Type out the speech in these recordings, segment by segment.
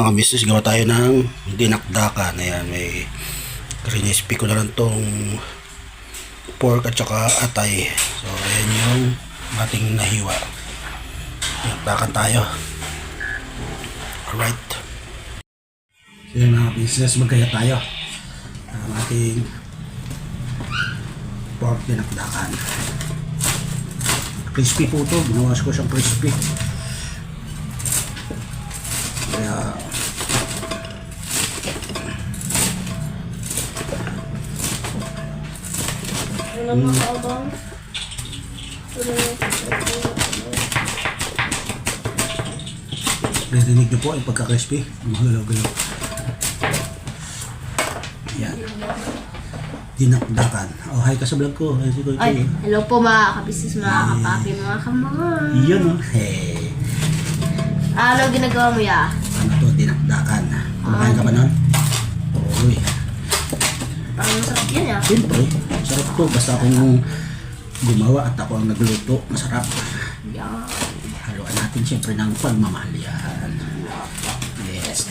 mga misis, gawa tayo ng dinakdakan. Ayan, may crispy ko na lang tong pork at saka atay. So ayan yung ating nahiwa. Dinakdakan tayo. Alright. So yun mga misis, magkaya tayo ang ating pork dinakdakan. Crispy po ito, ginawas ko siyang crispy. Kaya narinig niyo po yung pagka-crispy, magalaw-galaw. Yan, dinakdakan. Oh, hi ka sa vlog ko. Ay, hello po mga kabisis, mga kapapi, mga kamangan. Yun oh. Hey. Ano ginagawa mo ya? Ano to, dinakdakan. Kumakain ka ba nun? Uy. Parang masarap yan ya. Siyempre, sarap to. Basta akong gumawa at ako ang nagluto. Masarap. Yeah. Haluan natin siyempre ng pagmamahal yan. Yes.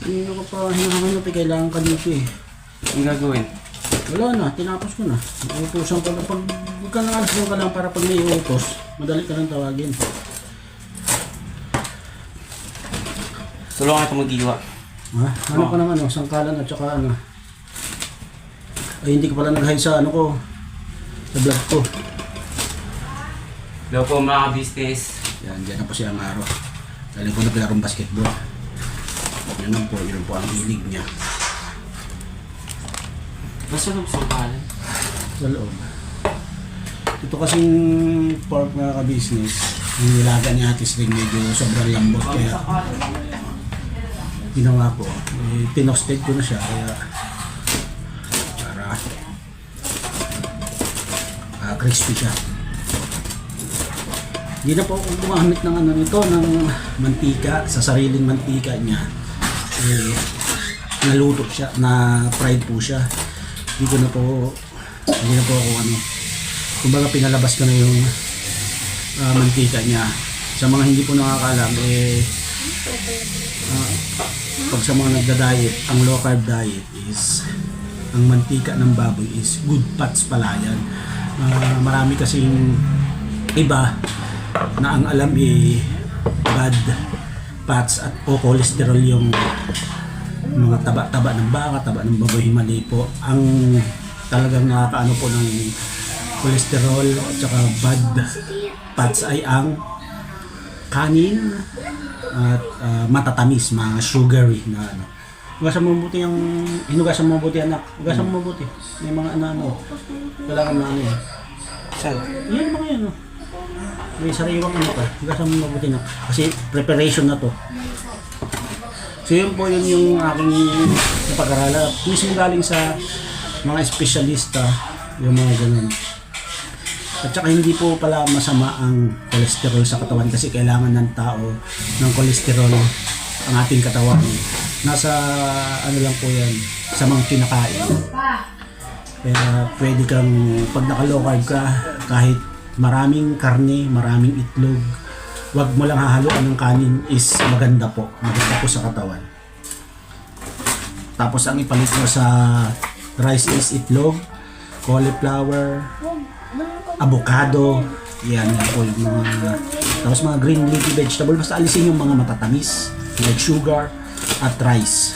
Hindi ko pa hinahanap eh. Kailangan ka dito eh. Ang gagawin? Wala na, tinapos ko na. Utusan ko na. Pag huwag ka nang alis ka lang para pag may utos, madali ka lang tawagin. Tulungan ito mag-iwa. Ha? Ano ka naman, sangkalan at saka ano. Ay, hindi ka pala nag-hide sa ano ko. Sa vlog ko. Hello po mga business. Yan, dyan na po siya ang araw. Galing ko na pilarong basketball. Yun po ang hilig niya. Basta loob sa kalan. Sa loob. Ito kasing pork na ka-business, yung nilaga ni Ate Sling medyo sobrang lambot kaya ginawa ko. Tinosted ko na siya kaya para crispy siya. Hindi na po ako gumamit ng ano nito, ng mantika, sa sariling mantika niya. Naluto siya, na-fried po siya. Hindi na po ako ano. Kumbaga pinalabas ko na yung mantika niya. Sa mga hindi po nakakaalam, pag sa mga nagda-diet, ang low carb diet is, ang mantika ng baboy is good fats pala yan. Marami kasing iba na ang alam bad fats at o cholesterol yung mga taba-taba ng baka, taba ng baboy. Mali po. Ang talagang nakakaano po ng cholesterol at saka bad fats ay ang kanin at matatamis, mga sugary na ano. Hugasan mo mabuti hinugasan mo mabuti anak. Hugasan mo mabuti. May mga ano. Kailangan na ano yan. Saan? Yan mga yan oh. May sariwang ano pa. Hugasan mo mabuti na. Kasi preparation na to. So yun po yun yung aking napag-arala. Mismo galing sa mga espesyalista, yung mga ganun. At saka hindi po pala masama ang cholesterol sa katawan kasi kailangan ng tao ng cholesterol ang ating katawan. Nasa ano lang po yan, sa mga kinakain. Kaya pwede kang, pag naka-low carb ka, kahit maraming karne, maraming itlog, wag mo lang hahaluan ng kanin is maganda po. Maganda po sa katawan. Tapos ang ipalit mo sa rice is itlog, cauliflower, avocado, yan po yung mga, tapos mga green leafy vegetable, basta alisin yung mga matatamis like sugar at rice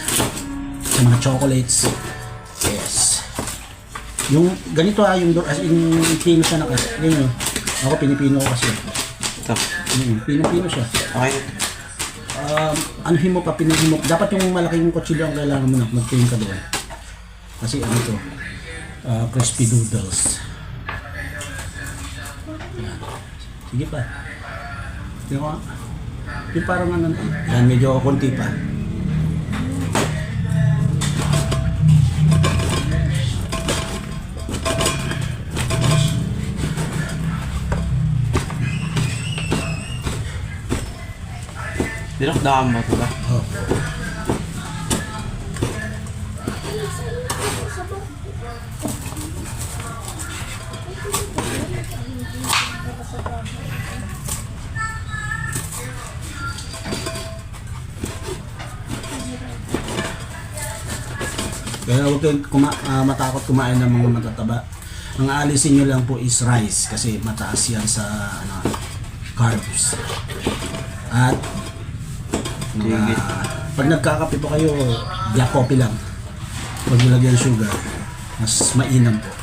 sa mga chocolates. Yes, yung ganito yung as in pino siya na kasi ako pinipino ko kasi Ito. pino siya. Okay. Anuhin mo pa, pinuhin mo dapat yung malaking kutsilyo ang kailangan mo na magpino ka doon. Kasi ano to, crispy noodles. Yan. Sige pa. Tingnan ko. Yung parang ano, yan, medyo konti pa. Dinakdakan ba ito ba? Oh. Kaya huwag kayong matakot kumain ng mga matataba. Ang aalisin nyo lang po is rice kasi mataas yan sa carbs. At pag nagkakape po kayo, black coffee lang. Huwag nyo lagyan sugar. Mas mainam po.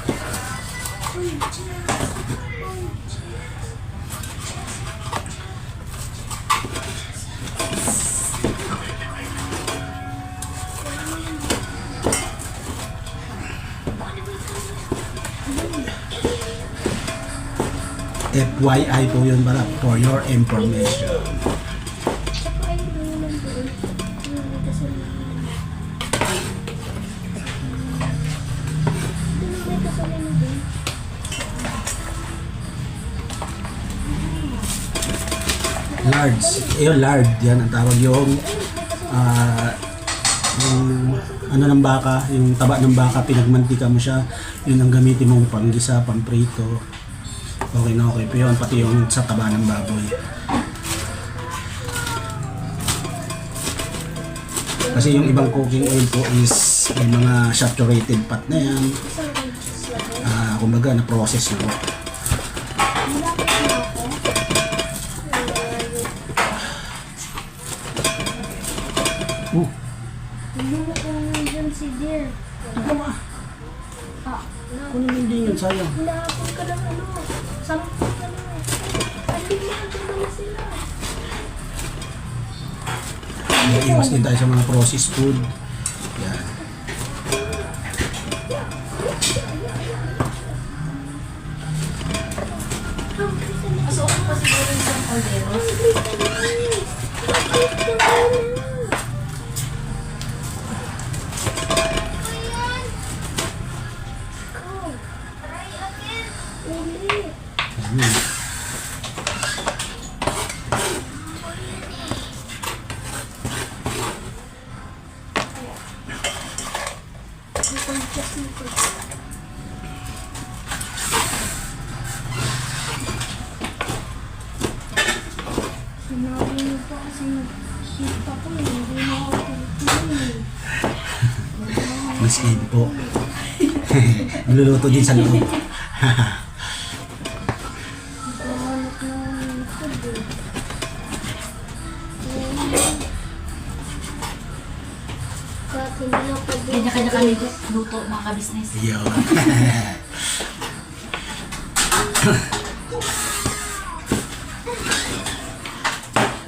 FYI po yun pala, for your information. Lard. Yung lard, yan ang tawag yung ano ng baka, yung taba ng baka, pinagmantika mo siya, yun ang gamitin mong panggisa, pamprito. Okay na okay po yun, pati yung sa taba ng baboy. Kasi yung ibang cooking oil po is may mga saturated fat na yan. Kumbaga na-process na po. Hindi mo kung dyan si Dear. Ito ma. Kunin mo din yun, sayang. Hinahapon ka ng ano. 10 ano. Hindi mo na sila. Iwas din tayo sa mga processed food. Yan. Pasok ko pa siguro yung caldero. Sinabi niyo pa kasi kita ko hindi na ako kukunin. Mas aid po. Niluluto din sa loob. Nagkahanap na ng food eh. Kahit hindi na pwede. Kanya-kanya kami luto mga ka-business. Yun.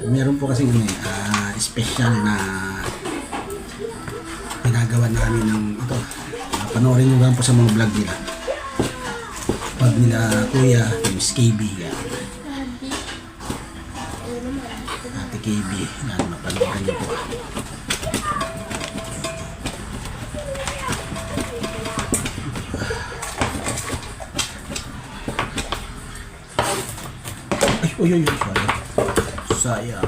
Meron po kasi special na ginagawa namin ng ito. Panoorin nyo lang po sa mga vlog nila. Pag nila Kuya, Miss KB, yan. Ate KB, yan, mapanoorin nyo po. Ay, uy, uy, sorry. Sayang.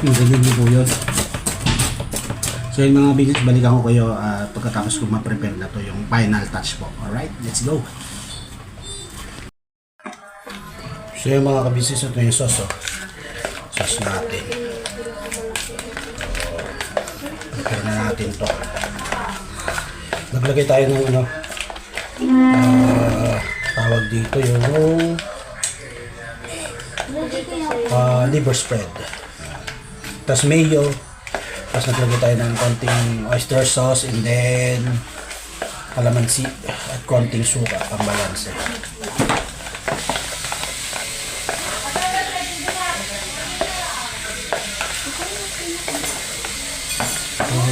Ganyan niyo po yun. So yung mga business, balikan ko kayo pagkatapos ko ma-prepare na to yung final touch po. Alright, let's go! So yung mga ka-business, ito yung sauce. Sauce natin. Prepare na natin to. Maglagay tayo ng tawag dito yung liver spread. Tapos mayo. Tapos naglagay tayo ng konting oyster sauce and then kalamansi at konting suka pang balance.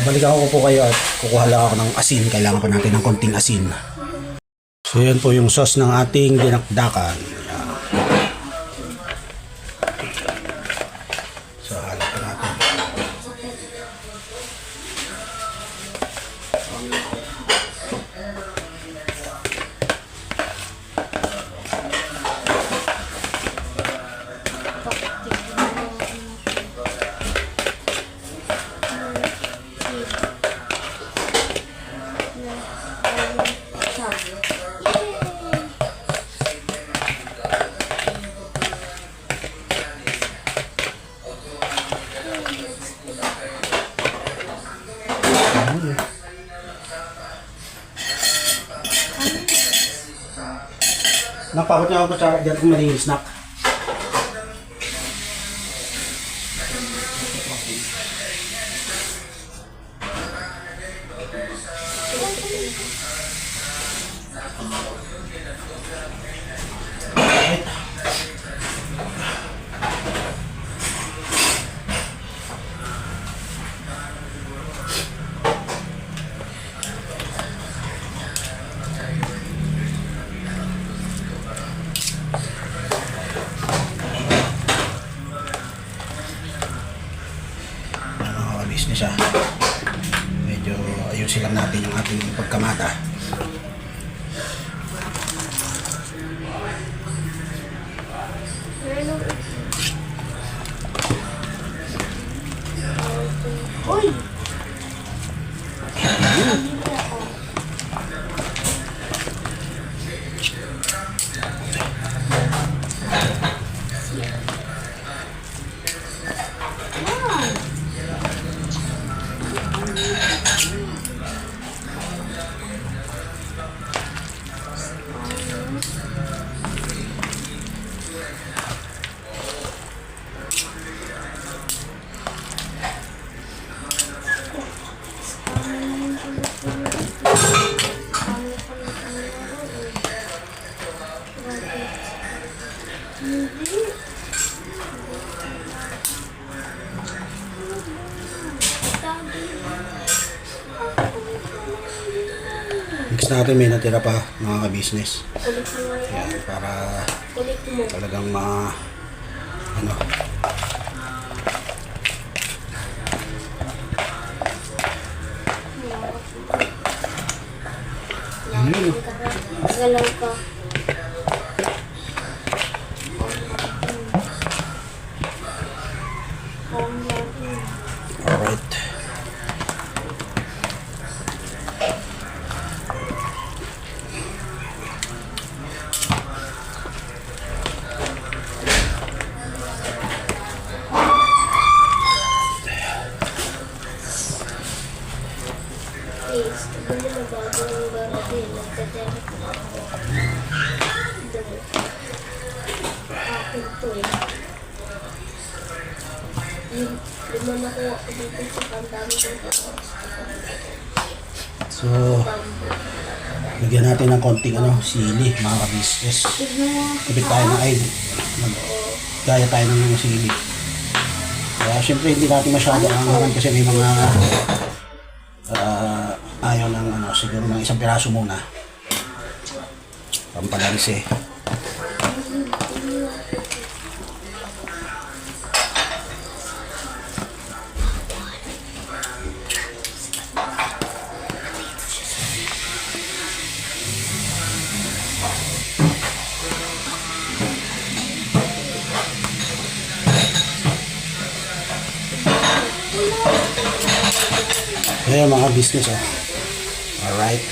Balikan ko po kayo at kukuha lang ako ng asin. Kailangan pa natin ng konting asin. So yan po yung sauce ng ating dinakdakan. So halat pa natin. Napakot niya ako sa dyan kung malinis snack. Business siya. Medyo ayusin lang natin yung ating pagkamata. Uy! Mix natin, may natira pa mga ka-business. Kulit mo nga yan. Yan, para Kulit mo. talagang ano, Galaw ka. alright. Please, ito mo na bago yung garating. Nagkaderek na ako. Akin to eh. Lima na ko ako dito sa kandami ko. So, lagyan natin ng konting ano, sili, mga ka-business. Kapit tayo ng ay, gaya tayo ng sili. Kaya syempre hindi natin masyado angahan kasi may mga ayaw ng ano, siguro ng isang piraso muna. Pampalansi. Ayan mga business oh. Alright.